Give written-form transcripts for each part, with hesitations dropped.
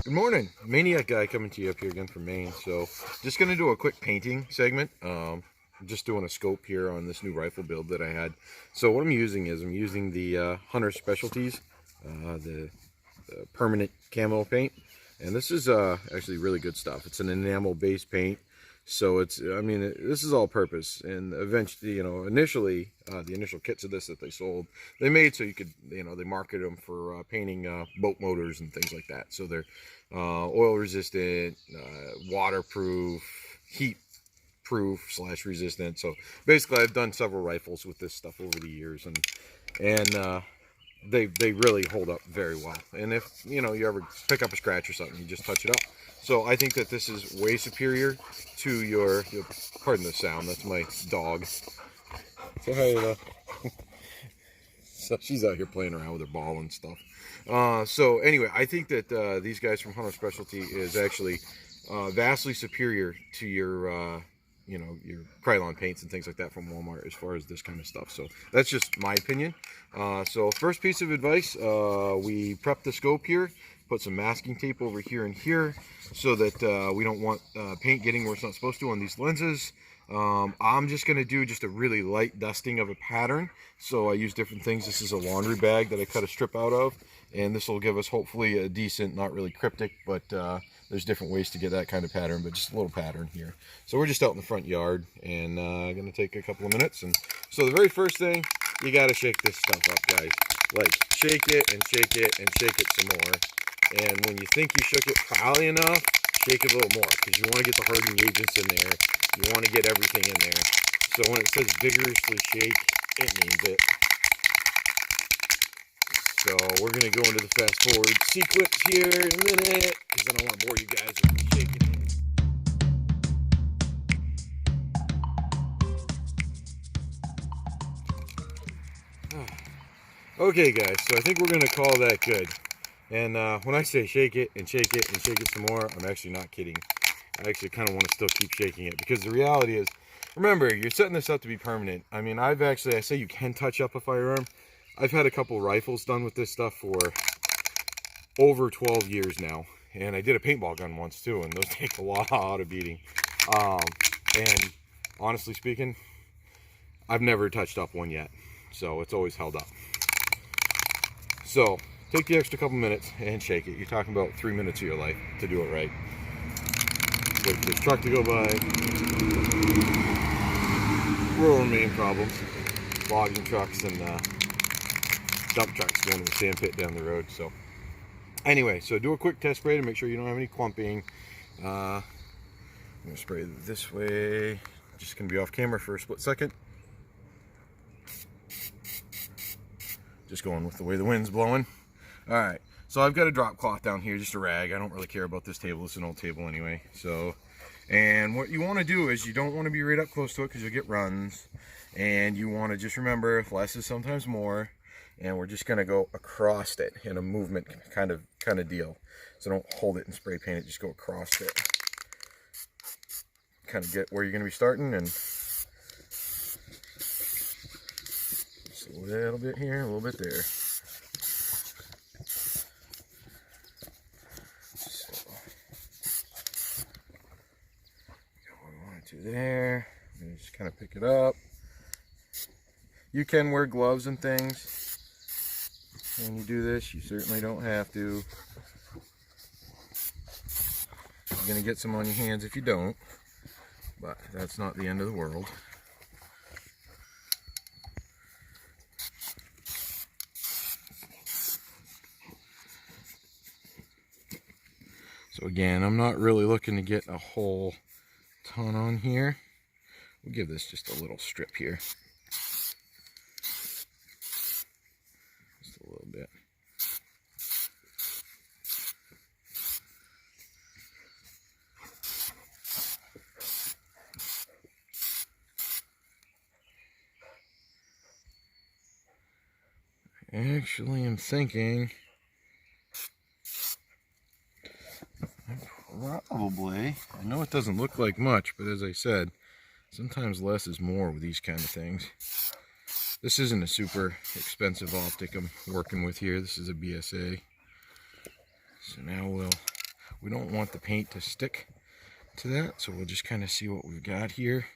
Good morning, Maniac Guy coming to you up here again from Maine. So just going to do a quick painting segment. I'm just doing a scope here on this new rifle build that I had. So what I'm using is the Hunters Specialties, the permanent camo paint. And this is actually really good stuff. It's an enamel based paint. So it's, I mean, this is all purpose. And eventually, initially, the initial kits of this that they sold, they made so you could, they marketed them for painting boat motors and things like that. So they're oil resistant, waterproof, heat proof / resistant. So basically I've done several rifles with this stuff over the years, and they really hold up very well. And if you ever pick up a scratch or something, you just touch it up. So I think that this is way superior to your pardon the sound, that's my dog. So hi, so she's out here playing around with her ball and stuff. So anyway, I think that these guys from Hunter Specialty is actually vastly superior to your your Krylon paints and things like that from Walmart as far as this kind of stuff. So that's just my opinion. So first piece of advice, we prep the scope here, put some masking tape over here and here so that we don't want paint getting where it's not supposed to on these lenses. I'm just going to do just a really light dusting of a pattern. So I use different things. This is a laundry bag that I cut a strip out of, and this will give us hopefully a decent, not really cryptic, but there's different ways to get that kind of pattern, but just a little pattern here. So we're just out in the front yard, and going to take a couple of minutes. And so the very first thing, you got to shake this stuff up, guys. Like, shake it and shake it and shake it some more. And when you think you shook it probably enough, shake it a little more, because you want to get the hardening agents in there. You want to get everything in there. So when it says vigorously shake, it means it. So we're going to go into the fast forward sequence here in a minute, because I don't want to bore you guys with me shaking it. Okay guys, so I think we're going to call that good. And when I say shake it and shake it and shake it some more, I'm actually not kidding. I actually kind of want to still keep shaking it, because the reality is, remember, you're setting this up to be permanent. I mean, I say you can touch up a firearm. I've had a couple rifles done with this stuff for over 12 years now. And I did a paintball gun once too, and those take a lot of beating. And honestly speaking, I've never touched up one yet. So it's always held up. So take the extra couple minutes and shake it. You're talking about 3 minutes of your life to do it right. Wait for this truck to go by. Rural Maine problems. Logging trucks and dump trucks going to the sand pit down the road. So anyway, so do a quick test spray to make sure you don't have any clumping. I'm going to spray this way. Just going to be off camera for a split second. Just going with the way the wind's blowing. All right. So I've got a drop cloth down here, just a rag. I don't really care about this table. It's an old table anyway. So, and what you want to do is you don't want to be right up close to it because you'll get runs. And you want to just remember, less is sometimes more. And we're just going to go across it in a movement kind of deal. So don't hold it and spray paint it. Just go across it. Kind of get where you're going to be starting, and just a little bit here, a little bit there. There, and just kind of pick it up. You can wear gloves and things when you do this. You certainly don't have to. You're gonna get some on your hands if you don't, but that's not the end of the world. So again, I'm not really looking to get a whole ton on here. We'll give this just a little strip here. Just a little bit. Actually, I'm thinking probably, I know it doesn't look like much, but as I said, sometimes less is more with these kind of things. This isn't a super expensive optic I'm working with here. This is a BSA. So now we'll we don't want the paint to stick to that, so we'll just kind of see what we've got here.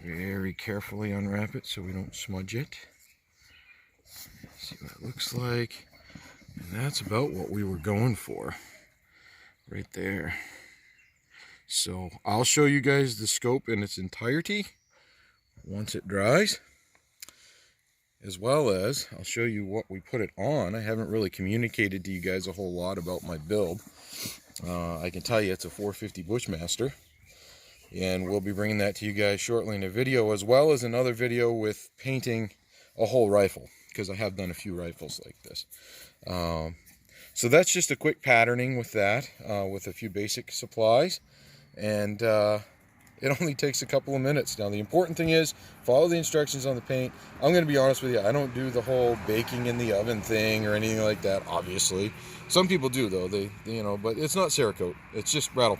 Very carefully unwrap it so we don't smudge it. See what it looks like. And that's about what we were going for right there. So I'll show you guys the scope in its entirety once it dries, as well as I'll show you what we put it on. I haven't really communicated to you guys a whole lot about my build. I can tell you it's a 450 Bushmaster, and we'll be bringing that to you guys shortly in a video, as well as another video with painting a whole rifle, because I have done a few rifles like this. So that's just a quick patterning with that, with a few basic supplies, and it only takes a couple of minutes. Now the important thing is follow the instructions on the paint. I'm going to be honest with you, I don't do the whole baking in the oven thing or anything like that, obviously. Some people do though, but it's not Cerakote, it's just rattle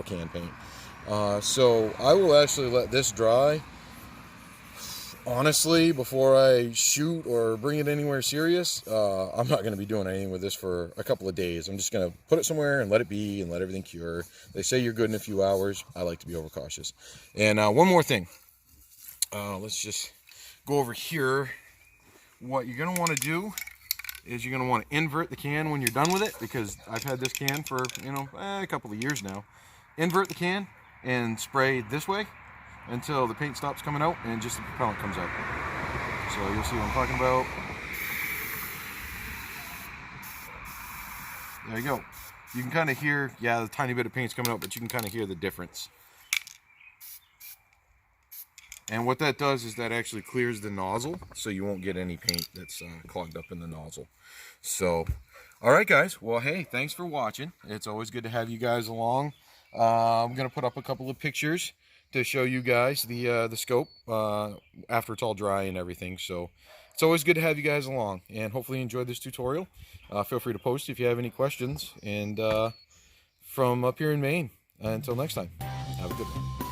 can paint. So I will actually let this dry, honestly, before I shoot or bring it anywhere serious. I'm not going to be doing anything with this for a couple of days. I'm just going to put it somewhere and let it be and let everything cure. They say you're good in a few hours. I like to be overcautious. And one more thing. Let's just go over here. What you're going to want to do is you're going to want to invert the can when you're done with it, because I've had this can for, a couple of years now. Invert the can and spray this way until the paint stops coming out and just the propellant comes out. So you'll see what I'm talking about. There you go. You can kind of hear, the tiny bit of paint's coming out, but you can kind of hear the difference. And what that does is that actually clears the nozzle, so you won't get any paint that's clogged up in the nozzle. So, alright guys, well hey, thanks for watching. It's always good to have you guys along. I'm going to put up a couple of pictures to show you guys the scope after it's all dry and everything. So it's always good to have you guys along, and hopefully you enjoyed this tutorial. Feel free to post if you have any questions. And from up here in Maine, until next time, have a good one.